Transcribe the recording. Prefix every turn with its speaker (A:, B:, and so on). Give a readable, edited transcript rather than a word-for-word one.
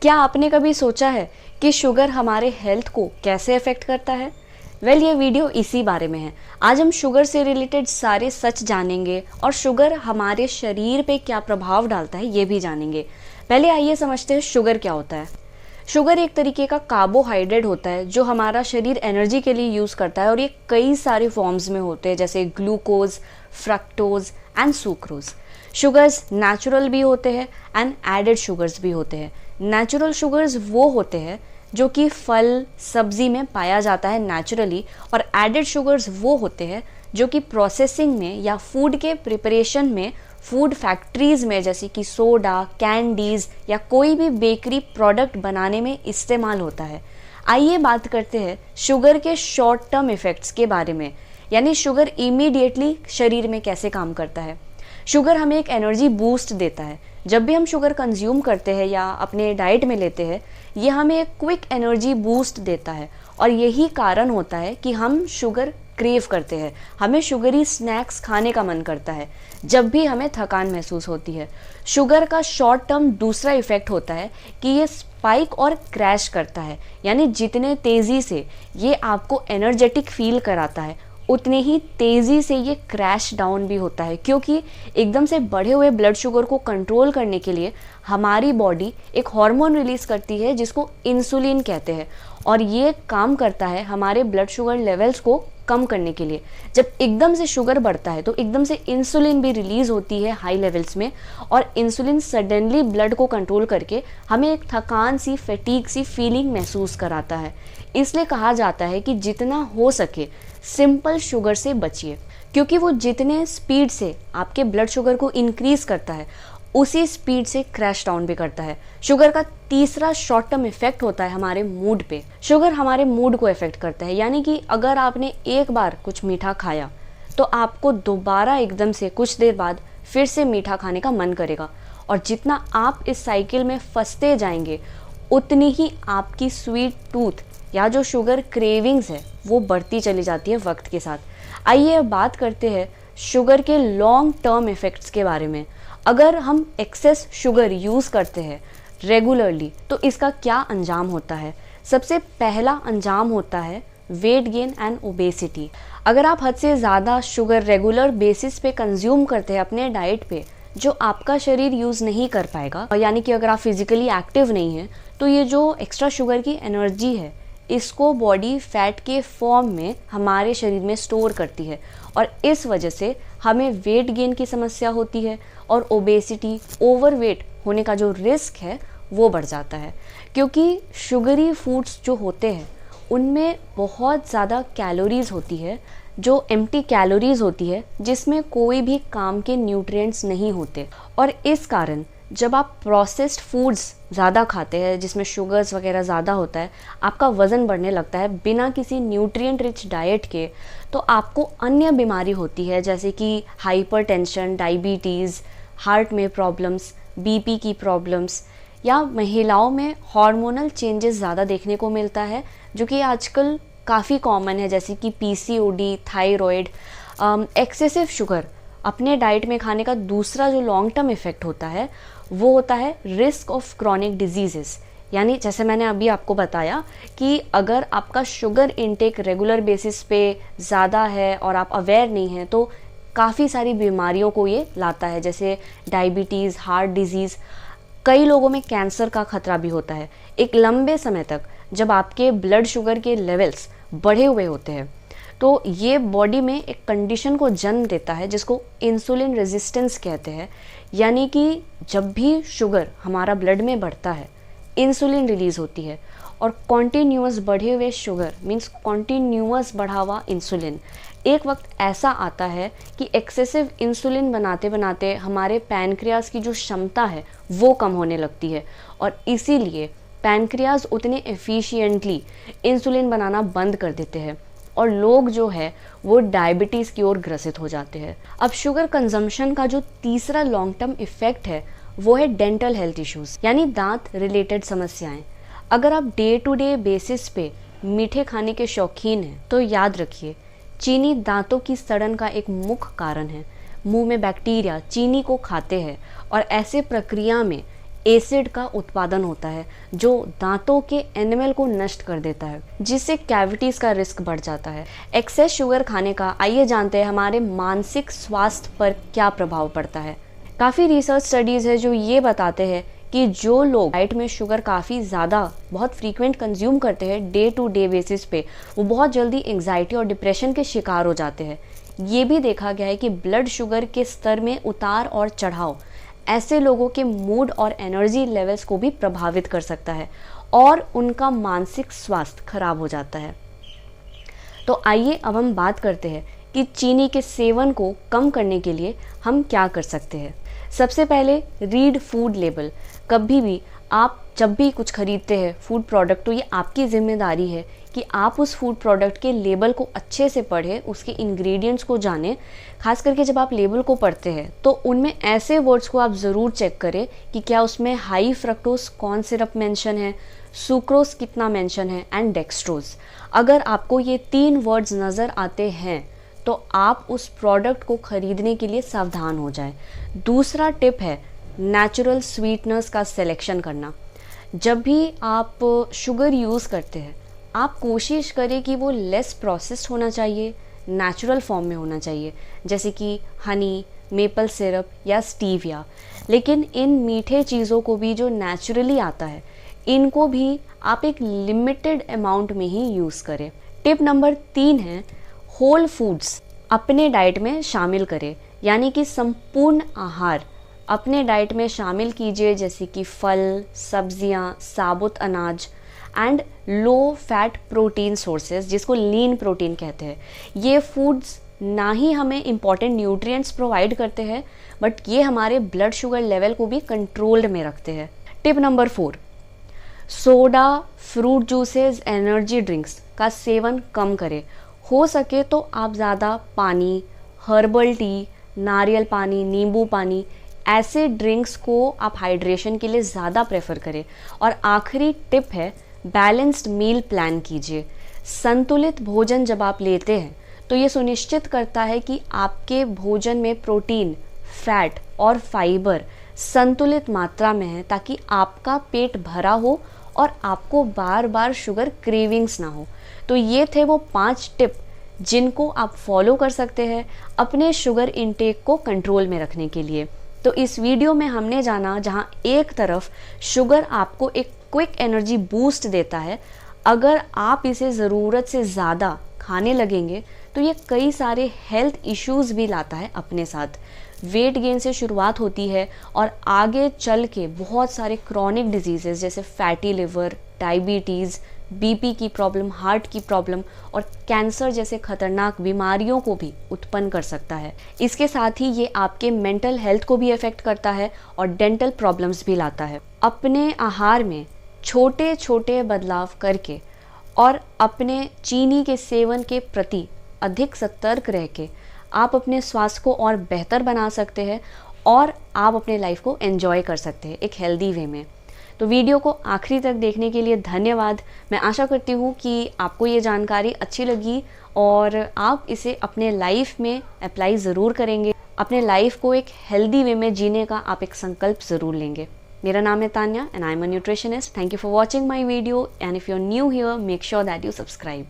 A: क्या आपने कभी सोचा है कि शुगर हमारे हेल्थ को कैसे अफेक्ट करता है? ये वीडियो इसी बारे में है। आज हम शुगर से रिलेटेड सारे सच जानेंगे और शुगर हमारे शरीर पे क्या प्रभाव डालता है ये भी जानेंगे। पहले आइए समझते हैं शुगर क्या होता है। शुगर एक तरीके का कार्बोहाइड्रेट होता है जो हमारा शरीर एनर्जी के लिए यूज़ करता है और ये कई सारे फॉर्म्स में होते हैं, जैसे glucose, fructose and sucrose. Sugars natural भी होते हैं एंड एडेड शुगर्स भी होते हैं। नेचुरल शुगर्स वो होते हैं जो कि फल सब्जी में पाया जाता है नेचुरली, और एडेड शुगर्स वो होते हैं जो कि प्रोसेसिंग में या फूड के प्रिपरेशन में, फूड फैक्ट्रीज में, जैसे कि सोडा, कैंडीज या कोई भी बेकरी प्रोडक्ट बनाने में इस्तेमाल होता है। आइए बात करते हैं शुगर के शॉर्ट टर्म इफ़ेक्ट्स के बारे में, यानी शुगर इमीडिएटली शरीर में कैसे काम करता है। शुगर हमें एक एनर्जी बूस्ट देता है। जब भी हम शुगर कंज्यूम करते हैं या अपने डाइट में लेते हैं, ये हमें एक क्विक एनर्जी बूस्ट देता है और यही कारण होता है कि हम शुगर क्रेव करते हैं। हमें शुगरी स्नैक्स खाने का मन करता है जब भी हमें थकान महसूस होती है। शुगर का शॉर्ट टर्म दूसरा इफेक्ट होता है कि ये स्पाइक और क्रैश करता है, यानी जितने तेज़ी से ये आपको एनर्जेटिक फील कराता है उतने ही तेज़ी से ये क्रैश डाउन भी होता है, क्योंकि एकदम से बढ़े हुए ब्लड शुगर को कंट्रोल करने के लिए हमारी बॉडी एक हार्मोन रिलीज़ करती है जिसको इंसुलिन कहते हैं, और ये काम करता है हमारे ब्लड शुगर लेवल्स को कम करने के लिए। जब एकदम से शुगर बढ़ता है तो एकदम से इंसुलिन भी रिलीज़ होती है हाई लेवल्स में, और इंसुलिन सडनली ब्लड को कंट्रोल करके हमें एक थकान सी, फैटीग सी फीलिंग महसूस कराता है। इसलिए कहा जाता है कि जितना हो सके सिंपल शुगर से बचिए, क्योंकि वो जितने स्पीड से आपके ब्लड शुगर को इंक्रीज करता है उसी स्पीड से क्रैश डाउन भी करता है। शुगर का तीसरा शॉर्ट टर्म इफेक्ट होता है हमारे मूड पे। शुगर हमारे मूड को इफेक्ट करता है, यानी कि अगर आपने एक बार कुछ मीठा खाया तो आपको दोबारा एकदम से कुछ देर बाद फिर से मीठा खाने का मन करेगा, और जितना आप इस साइकिल में फंसते जाएंगे उतनी ही आपकी स्वीट टूथ या जो शुगर क्रेविंग्स है वो बढ़ती चली जाती है वक्त के साथ। आइए अब बात करते हैं शुगर के लॉन्ग टर्म इफ़ेक्ट्स के बारे में। अगर हम एक्सेस शुगर यूज़ करते हैं रेगुलरली तो इसका क्या अंजाम होता है? सबसे पहला अंजाम होता है वेट गेन एंड ओबेसिटी। अगर आप हद से ज़्यादा शुगर रेगुलर बेसिस पे कंज्यूम करते हैं अपने डाइट पे, जो आपका शरीर यूज़ नहीं कर पाएगा, यानी कि अगर आप फिज़िकली एक्टिव नहीं हैं, तो ये जो एक्स्ट्रा शुगर की एनर्जी है इसको बॉडी फैट के फॉर्म में हमारे शरीर में स्टोर करती है, और इस वजह से हमें वेट गेन की समस्या होती है और ओबेसिटी, ओवरवेट होने का जो रिस्क है वो बढ़ जाता है। क्योंकि शुगरी फूड्स जो होते हैं उनमें बहुत ज़्यादा कैलोरीज़ होती है, जो एम्प्टी कैलोरीज़ होती है, जिसमें कोई भी काम के न्यूट्रिएंट्स नहीं होते, और इस कारण जब आप प्रोसेस्ड फूड्स ज़्यादा खाते हैं जिसमें शुगर्स वगैरह ज़्यादा होता है, आपका वज़न बढ़ने लगता है बिना किसी न्यूट्रिएंट रिच डाइट के। तो आपको अन्य बीमारी होती है, जैसे कि हाइपरटेंशन, डायबिटीज़, हार्ट में प्रॉब्लम्स, बीपी की प्रॉब्लम्स, या महिलाओं में हार्मोनल चेंजेस ज़्यादा देखने को मिलता है जो कि आजकल काफ़ी कॉमन है, जैसे कि पीसीओडी, थायराइड। एक्सेसिव शुगर अपने डाइट में खाने का दूसरा जो लॉन्ग टर्म इफ़ेक्ट होता है वो होता है रिस्क ऑफ क्रॉनिक डिजीज़ेस। यानी जैसे मैंने अभी आपको बताया कि अगर आपका शुगर इनटेक रेगुलर बेसिस पे ज़्यादा है और आप अवेयर नहीं हैं तो काफ़ी सारी बीमारियों को ये लाता है, जैसे डायबिटीज़, हार्ट डिजीज़। कई लोगों में कैंसर का खतरा भी होता है एक लंबे समय तक, जब आपके ब्लड शुगर के लेवल्स बढ़े हुए होते हैं। तो ये बॉडी में एक कंडीशन को जन्म देता है जिसको इंसुलिन रेजिस्टेंस कहते हैं, यानी कि जब भी शुगर हमारा ब्लड में बढ़ता है इंसुलिन रिलीज़ होती है, और कॉन्टीन्यूअस बढ़े हुए शुगर मीन्स कॉन्टीन्यूअस बढ़ा हुआ इंसुलिन। एक वक्त ऐसा आता है कि एक्सेसिव इंसुलिन बनाते बनाते हमारे पैनक्रियाज की जो क्षमता है वो कम होने लगती है, और इसीलिए पैनक्रियाज उतने एफिशिएंटली इंसुलिन बनाना बंद कर देते हैं, और लोग जो है वो डायबिटीज़ की ओर ग्रसित हो जाते हैं। अब शुगर कंजम्पशन का जो तीसरा लॉन्ग टर्म इफेक्ट है वो है डेंटल हेल्थ इश्यूज, यानी दांत रिलेटेड समस्याएं। अगर आप डे टू डे बेसिस पे मीठे खाने के शौकीन हैं तो याद रखिए, चीनी दांतों की सड़न का एक मुख्य कारण है। मुंह में बैक्टीरिया चीनी को खाते हैं और ऐसे प्रक्रिया में एसिड का उत्पादन होता है जो दांतों के एनिमल को नष्ट कर देता है, जिससे कैविटीज़ का रिस्क बढ़ जाता है। एक्सेस शुगर खाने का आइए जानते हैं हमारे मानसिक स्वास्थ्य पर क्या प्रभाव पड़ता है। काफ़ी रिसर्च स्टडीज़ है जो ये बताते हैं कि जो लोग डाइट में शुगर काफ़ी ज़्यादा बहुत फ्रीक्वेंट कंज्यूम करते हैं डे टू डे बेसिस पे, वो बहुत जल्दी एंग्जाइटी और डिप्रेशन के शिकार हो जाते हैं। ये भी देखा गया है कि ब्लड शुगर के स्तर में उतार और चढ़ाव ऐसे लोगों के मूड और एनर्जी लेवल्स को भी प्रभावित कर सकता है और उनका मानसिक स्वास्थ्य खराब हो जाता है। तो आइए अब हम बात करते हैं कि चीनी के सेवन को कम करने के लिए हम क्या कर सकते हैं। सबसे पहले रीड फूड लेबल। कभी भी आप जब भी कुछ खरीदते हैं फूड प्रोडक्ट, तो ये आपकी जिम्मेदारी है कि आप उस फूड प्रोडक्ट के लेबल को अच्छे से पढ़ें, उसके इंग्रेडिएंट्स को जानें। खास करके जब आप लेबल को पढ़ते हैं तो उनमें ऐसे वर्ड्स को आप ज़रूर चेक करें कि क्या उसमें high fructose corn syrup mention है, सुक्रोज कितना मेंशन है एंड डेक्सट्रोज। अगर आपको ये 3 वर्ड्स नज़र आते हैं तो आप उस प्रोडक्ट को खरीदने के लिए सावधान हो जाएं। दूसरा टिप है नेचुरल स्वीटनर्स का सिलेक्शन करना। जब भी आप शुगर यूज़ करते हैं आप कोशिश करें कि वो लेस प्रोसेस्ड होना चाहिए, नेचुरल फॉर्म में होना चाहिए, जैसे कि हनी, मेपल सिरप या स्टीविया। लेकिन इन मीठे चीज़ों को भी जो नेचुरली आता है, इनको भी आप एक लिमिटेड अमाउंट में ही यूज़ करें। टिप नंबर 3 है होल फूड्स अपने डाइट में शामिल करें, यानी कि संपूर्ण आहार अपने डाइट में शामिल कीजिए, जैसे कि फल, सब्जियां, साबुत अनाज and low fat protein sources, जिसको लीन प्रोटीन कहते हैं। ये फूड्स ना ही हमें इम्पॉर्टेंट न्यूट्रिएंट्स प्रोवाइड करते हैं, बट ये हमारे ब्लड शुगर लेवल को भी कंट्रोल्ड में रखते हैं। Tip number 4, soda, fruit juices, energy drinks का सेवन कम करें। हो सके तो आप ज़्यादा पानी, हर्बल टी, नारियल पानी, नींबू पानी, ऐसे ड्रिंक्स को आप हाइड्रेशन के लिए ज़्यादा प्रेफर करें। और आखिरी टिप है बैलेंस्ड मील प्लान कीजिए। संतुलित भोजन जब आप लेते हैं तो ये सुनिश्चित करता है कि आपके भोजन में प्रोटीन, फैट और फाइबर संतुलित मात्रा में है, ताकि आपका पेट भरा हो और आपको बार बार शुगर क्रेविंग्स ना हो। तो ये थे वो 5 टिप जिनको आप फॉलो कर सकते हैं अपने शुगर इनटेक को कंट्रोल में रखने के लिए। तो इस वीडियो में हमने जाना, जहाँ एक तरफ शुगर आपको एक क्विक एनर्जी बूस्ट देता है, अगर आप इसे ज़रूरत से ज़्यादा खाने लगेंगे तो ये कई सारे हेल्थ इश्यूज़ भी लाता है अपने साथ। वेट गेन से शुरुआत होती है और आगे चल के बहुत सारे क्रॉनिक डिजीज़ेस जैसे फैटी लिवर, डायबिटीज़, बीपी की प्रॉब्लम, हार्ट की प्रॉब्लम और कैंसर जैसे खतरनाक बीमारियों को भी उत्पन्न कर सकता है। इसके साथ ही ये आपके मेंटल हेल्थ को भी अफेक्ट करता है और डेंटल प्रॉब्लम्स भी लाता है। अपने आहार में छोटे छोटे बदलाव करके और अपने चीनी के सेवन के प्रति अधिक सतर्क रह के आप अपने स्वास्थ्य को और बेहतर बना सकते हैं और आप अपने लाइफ को एंजॉय कर सकते हैं एक हेल्दी वे में। तो वीडियो को आखिरी तक देखने के लिए धन्यवाद। मैं आशा करती हूँ कि आपको ये जानकारी अच्छी लगी और आप इसे अपने लाइफ में अप्लाई ज़रूर करेंगे। अपने लाइफ को एक हेल्दी वे में जीने का आप एक संकल्प ज़रूर लेंगे। मेरा नाम है Tanya and I am a nutritionist. Thank you for watching my video and if you are new here make sure that you subscribe.